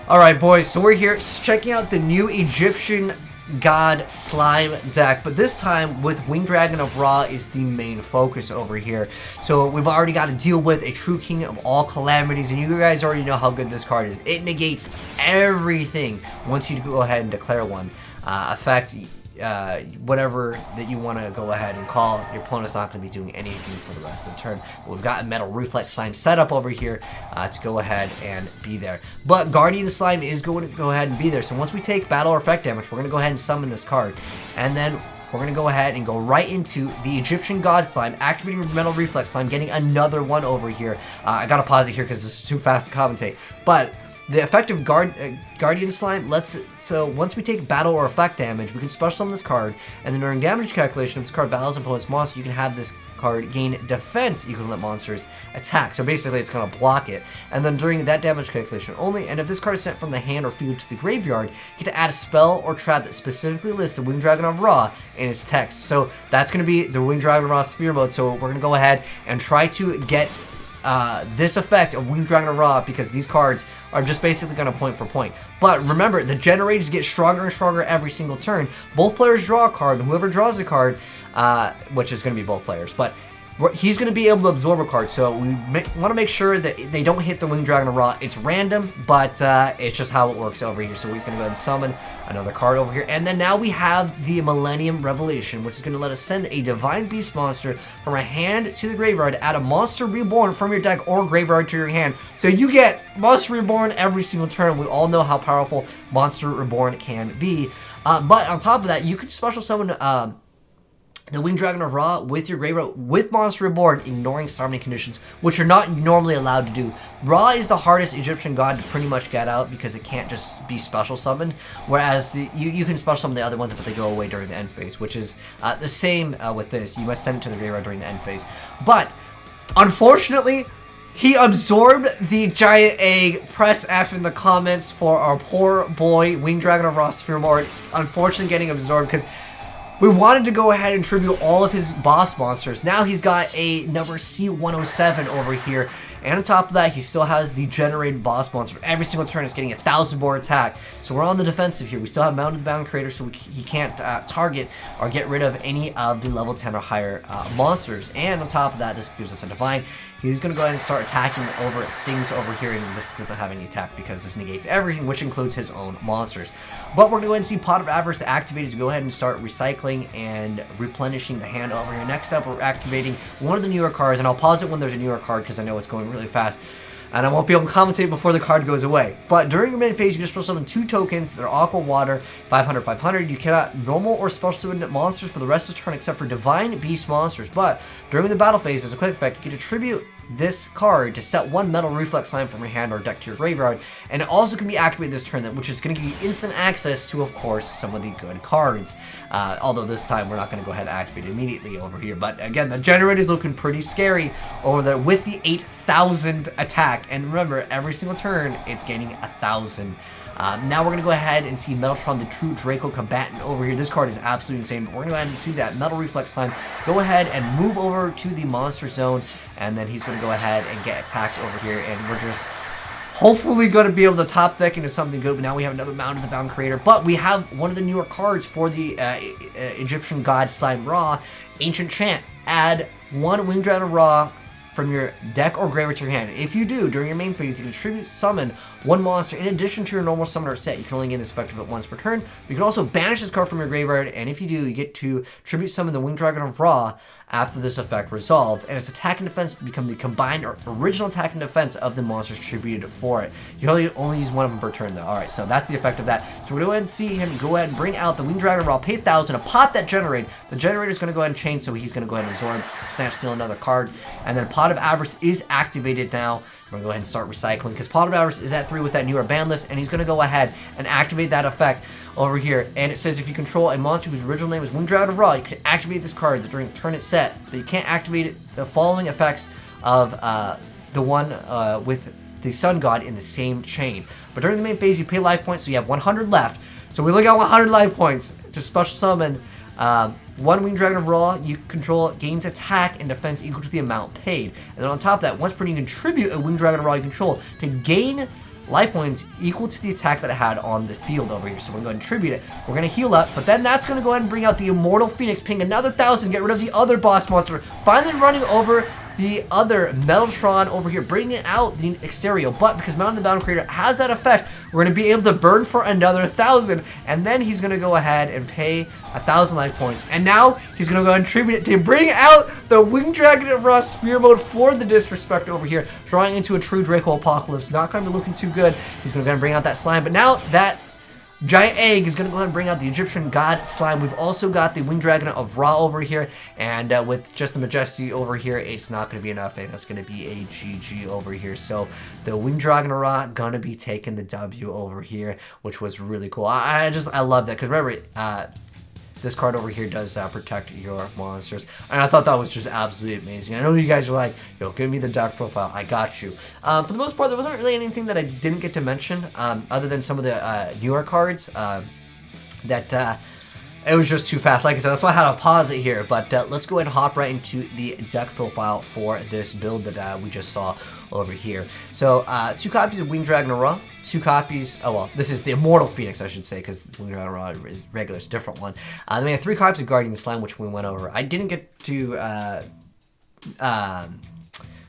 Alright boys, so we're here checking out the new Egyptian God slime deck, but this time with Winged Dragon of Ra is the main focus over here. So we've already got to deal with a true king of all calamities, and you guys already know how good this card is. It negates everything once you go ahead and declare one. Effect, whatever that you want to go ahead and call. Your opponent's not going to be doing anything for the rest of the turn. But we've got a Metal Reflex Slime set up over here to go ahead and be there. But Guardian Slime is going to go ahead and be there. So once we take battle or effect damage, we're going to go ahead and summon this card. And then we're going to go ahead and go right into the Egyptian God Slime, activating Metal Reflex Slime, getting another one over here. I got to pause it here because this is too fast to commentate. But the effective Guardian Slime so once we take battle or effect damage, we can special summon this card, and then during damage calculation, if this card battles an opponent's monster, you can have this card gain defense equal to let monsters attack. So basically, it's going to block it. And then during that damage calculation only, and if this card is sent from the hand or field to the graveyard, you get to add a spell or trap that specifically lists the Winged Dragon of Ra in its text. So that's going to be the Winged Dragon of Ra Sphere mode. So we're going to go ahead and try to get this effect of Winged Dragon of Ra, because these cards are just basically going to point for point. But remember, the generators get stronger and stronger every single turn. Both players draw a card, and whoever draws a card, which is going to be both players, but he's going to be able to absorb a card. So we want to make sure that they don't hit the Winged Dragon of Ra. It's random, but it's just how it works over here. So he's going to go ahead and summon another card over here. And then now we have the Millennium Revelation, which is going to let us send a Divine Beast monster from a hand to the graveyard, add a Monster Reborn from your deck or graveyard to your hand. So you get Monster Reborn every single turn. We all know how powerful Monster Reborn can be. But on top of that, you could special summon the Winged Dragon of Ra with your graveyard with Monster Reborn, ignoring summoning conditions, which you're not normally allowed to do. Ra is the hardest Egyptian god to pretty much get out because it can't just be special summoned, whereas you can special summon the other ones, but they go away during the end phase, which is the same with this. You must send it to the graveyard during the end phase. But unfortunately, he absorbed the giant egg. Press F in the comments for our poor boy Winged Dragon of Ra Sphere Mode, unfortunately getting absorbed because we wanted to go ahead and tribute all of his boss monsters. Now he's got a number C107 over here. And on top of that, he still has the generated boss monster. Every single turn is getting a 1,000 more attack. So we're on the defensive here. We still have Mounted Bound Creator, so he can't target or get rid of any of the level 10 or higher monsters. And on top of that, this gives us a Divine. He's going to go ahead and start attacking over things over here, and this doesn't have any attack because this negates everything, which includes his own monsters. But we're going to go ahead and see Pot of Avarice activated to go ahead and start recycling and replenishing the hand over here. Next up, we're activating one of the newer cards, and I'll pause it when there's a newer card because I know it's going really fast, and I won't be able to commentate before the card goes away. But during your main phase, you can special summon 2 tokens. They're Aqua Water, 500, 500. You cannot normal or special summon monsters for the rest of the turn except for Divine Beast monsters. But during the battle phase, as a quick effect, you can attribute this card to set 1 Metal Reflex Slime from your hand or deck to your graveyard, and it also can be activated this turn, which is going to give you instant access to, of course, some of the good cards. Although this time we're not going to go ahead and activate it immediately over here. But again, the generator is looking pretty scary over there with the 8,000 attack. And remember, every single turn it's gaining 1,000. Now we're going to go ahead and see Metaltron, the true Draco combatant over here. This card is absolutely insane, but we're going to go ahead and see that Metal Reflex Slime go ahead and move over to the monster zone, and then he's going to go ahead and get attacked over here, and we're just hopefully going to be able to top deck into something good. But now we have another Mounted Bound Creator, but we have one of the newer cards for the Egyptian God Slime Ra, Ancient Chant. Add 1 Winged Dragon of Ra from your deck or graveyard to your hand. If you do, during your main phase, you can tribute summon 1 monster in addition to your normal summoner set. You can only gain this effective once per turn. You can also banish this card from your graveyard, and if you do, you get to tribute summon the Winged Dragon of Ra after this effect resolved, and its attack and defense become the combined or original attack and defense of the monsters tributed for it. You can only use 1 of them per turn though. Alright, so that's the effect of that. So we're going to go ahead and see him go ahead and bring out the Winged Dragon of Ra, pay 1,000 to pop that generate. The generator is going to go ahead and change, so he's going to go ahead and absorb, snatch, steal another card, and then Pot of Avarice is activated now. We're going to go ahead and start recycling because Pot of Avarice is at 3 with that newer ban list, and he's going to go ahead and activate that effect over here. And it says if you control a monster whose original name is Winged Dragon of Ra, you can activate this card during the turn it's set, but you can't activate the following effects of the one with the Sun God in the same chain. But during the main phase, you pay life points, so you have 100 left. So we look at 100 life points to special summon 1 Winged Dragon of Ra you control gains attack and defense equal to the amount paid. And then on top of that, once per turn, you can tribute a Winged Dragon of Ra you control to gain life points equal to the attack that it had on the field over here. So we're going to tribute it. We're going to heal up, but then that's going to go ahead and bring out the Immortal Phoenix, ping another 1,000, get rid of the other boss monster, finally running over the other Metaltron over here, bringing out the exterior. But because Mountain of the Bound Creator has that effect, we're going to be able to burn for another 1,000, and then he's going to go ahead and pay 1,000 life points. And now he's going to go ahead and tribute it to bring out the Winged Dragon of Ra Sphere Mode for the disrespect over here, drawing into a true Draco Apocalypse. Not going to be looking too good. He's going to go ahead and bring out that slime, but now that Giant Egg is going to go ahead and bring out the Egyptian God Slime. We've also got the Winged Dragon of Ra over here, and with just the Majesty over here, it's not going to be enough, and it's going to be a GG over here. So the Winged Dragon of Ra going to be taking the W over here, which was really cool. I love that, because remember, this card over here does protect your monsters, and I thought that was just absolutely amazing. I know you guys are like, yo, give me the deck profile, I got you. For the most part, there wasn't really anything that I didn't get to mention, other than some of the newer cards, that it was just too fast. Like I said, that's why I had to pause it here, but let's go ahead and hop right into the deck profile for this build that we just saw over here. So, 2 copies of Winged Dragon of Ra, 2 copies, oh well, this is the Immortal Phoenix, I should say, because Winged Dragon of Ra is regular, it's a different one. Then we have 3 copies of Guardian Slime, which we went over. I didn't get to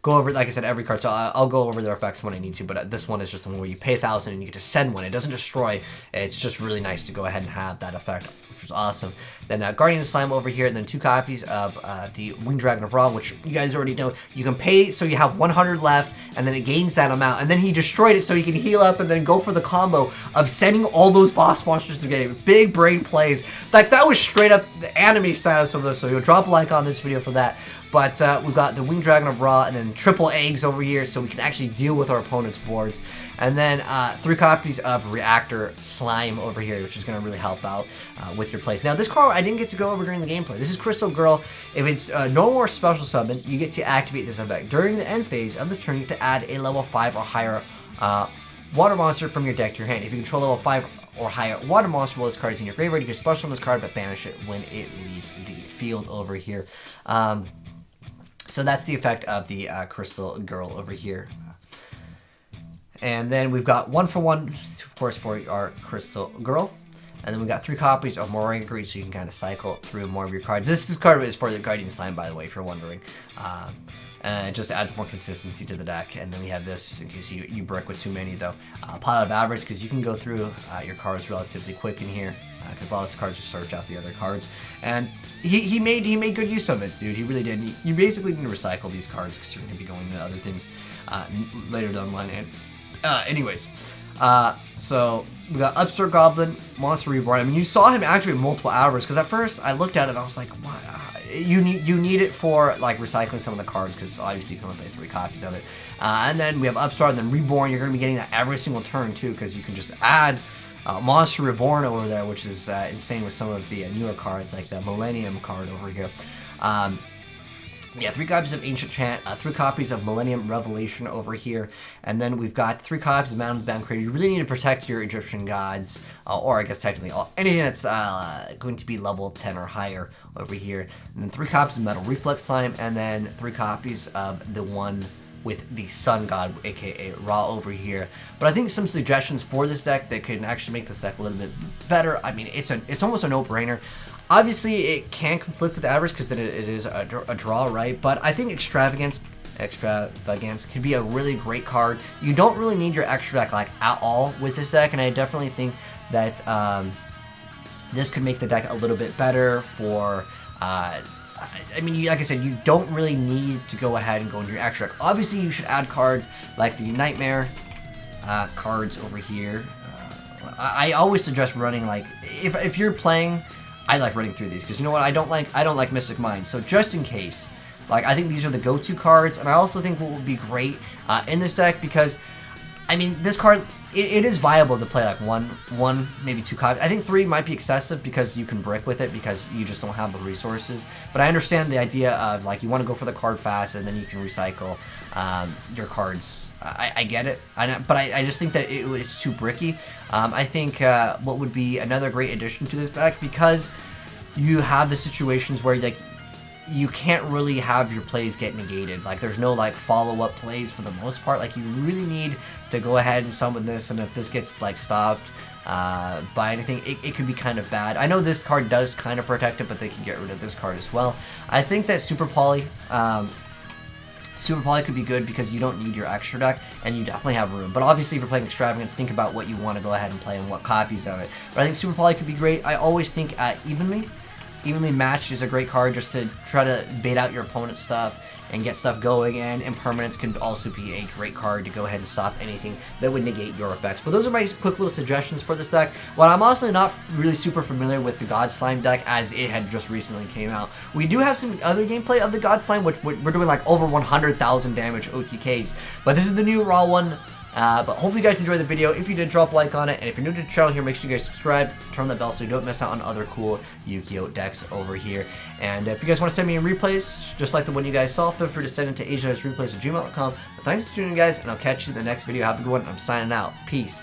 go over, like I said, every card, so I'll go over their effects when I need to, but this one is just the one where you pay 1,000 and you get to send one. It doesn't destroy, it's just really nice to go ahead and have that effect, which was awesome. Then Guardian Slime over here, and then 2 copies of the Winged Dragon of Ra, which you guys already know. You can pay so you have 100 left, and then it gains that amount, and then he destroyed it so you can heal up and then go for the combo of sending all those boss monsters to game. Big brain plays. Like, that was straight up the anime status of this, so you'll drop a like on this video for that. But we've got the Winged Dragon of Ra, and then triple eggs over here, so we can actually deal with our opponent's boards. And then 3 copies of Reactor Slime over here, which is going to really help out with your plays. Now, this card I didn't get to go over during the gameplay. This is Crystal Girl. If it's no more special summon, you get to activate this effect. During the end phase of this turn, you get to add a level 5 or higher water monster from your deck to your hand. If you control level 5 or higher water monster while this card is in your graveyard, you can special summon this card, but banish it when it leaves the field over here. So that's the effect of the Crystal Girl over here. And then we've got 1-for-1, of course, for our Crystal Girl. And then we've got 3 copies of Moringa Greed, so you can kind of cycle through more of your cards. This card is for the Guardian Slime, by the way, if you're wondering. And it just adds more consistency to the deck. And then we have this in case you brick with too many, though. Pile of average, because you can go through your cards relatively quick in here. Because a lot of cards just search out the other cards. And he made good use of it, dude. He really did. You basically need to recycle these cards because you're going to be going to other things later down the line. And anyways, so we got Upstart Goblin, Monster Reborn. I mean, you saw him activate multiple hours, because at first I looked at it and I was like, what? You need it for like recycling some of the cards, because obviously you can only play 3 copies of it. And then we have Upstart and then Reborn. You're going to be getting that every single turn too, because you can just add Monster Reborn over there, which is insane with some of the newer cards, like the Millennium card over here. Yeah, 3 copies of Ancient Chant, 3 copies of Millennium Revelation over here, and then we've got 3 copies of Mountain of the Bound Creator. You really need to protect your Egyptian gods, or I guess technically anything that's going to be level 10 or higher over here. And then 3 copies of Metal Reflex Slime, and then 3 copies of the one with the Sun God, aka Ra over here. But I think some suggestions for this deck that can actually make this deck a little bit better. I mean, it's almost a no-brainer. Obviously, it can conflict with average because it is a draw, right? But I think Extravagance can be a really great card. You don't really need your extra deck like at all with this deck, and I definitely think that this could make the deck a little bit better for. I mean, like I said, you don't really need to go ahead and go into your extra deck. Obviously, you should add cards like the Nightmare cards over here. I always suggest running like if you're playing. I like running through these because you know what, I don't like Mystic Mind. So just in case, like I think these are the go-to cards, and I also think what would be great in this deck, because I mean this card it is viable to play like one maybe 2 copies. I think 3 might be excessive because you can brick with it because you just don't have the resources. But I understand the idea of like you want to go for the card fast and then you can recycle your cards. I get it, but I just think that it's too bricky. I think what would be another great addition to this deck, because you have the situations where like you can't really have your plays get negated. Like, there's no like follow-up plays for the most part. Like, you really need to go ahead and summon this, and if this gets like stopped by anything, it could be kind of bad. I know this card does kind of protect it, but they can get rid of this card as well. I think that Super Poly could be good because you don't need your extra deck, and you definitely have room. But obviously, if you're playing Extravagance, think about what you want to go ahead and play and what copies of it. But I think Super Poly could be great. I always think Evenly Matched is a great card just to try to bait out your opponent's stuff and get stuff going, and Impermanence could also be a great card to go ahead and stop anything that would negate your effects. But those are my quick little suggestions for this deck. While I'm honestly not really super familiar with the God Slime deck, as it had just recently came out, we do have some other gameplay of the God Slime, which we're doing like over 100,000 damage OTKs. But this is the new raw one. But hopefully you guys enjoyed the video. If you did, drop a like on it. And if you're new to the channel here, make sure you guys subscribe, turn on that bell so you don't miss out on other cool Yugioh decks over here. And if you guys want to send me in replays, just like the one you guys saw, feel free to send it to AzneyesReplays@gmail.com. But thanks for tuning in, guys, and I'll catch you in the next video. Have a good one. I'm signing out. Peace.